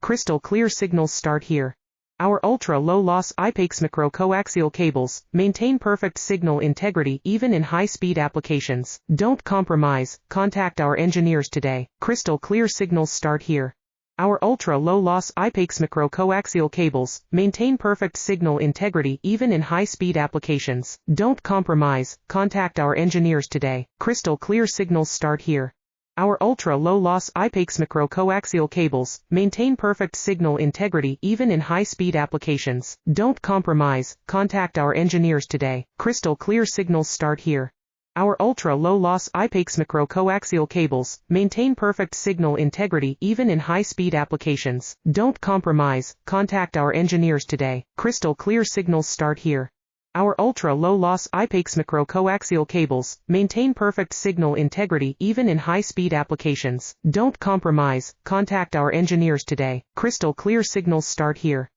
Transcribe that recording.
Crystal clear signals start here. Our ultra-low-loss IPACS micro-coaxial cables maintain perfect signal integrity even in high-speed applications. Don't compromise, contact our engineers today. Crystal clear signals start here. Our ultra-low-loss IPACS micro-coaxial cables maintain perfect signal integrity even in high-speed applications. Don't compromise, contact our engineers today. Crystal clear signals start here. Our ultra-low-loss IPACS micro-coaxial cables maintain perfect signal integrity even in high-speed applications. Don't compromise, contact our engineers today. Crystal clear signals start here. Our ultra-low-loss IPACS micro-coaxial cables maintain perfect signal integrity even in high-speed applications. Don't compromise, contact our engineers today. Crystal clear signals start here. Our ultra-low-loss IPACS micro-coaxial cables maintain perfect signal integrity even in high-speed applications. Don't compromise, contact our engineers today. Crystal clear signals start here.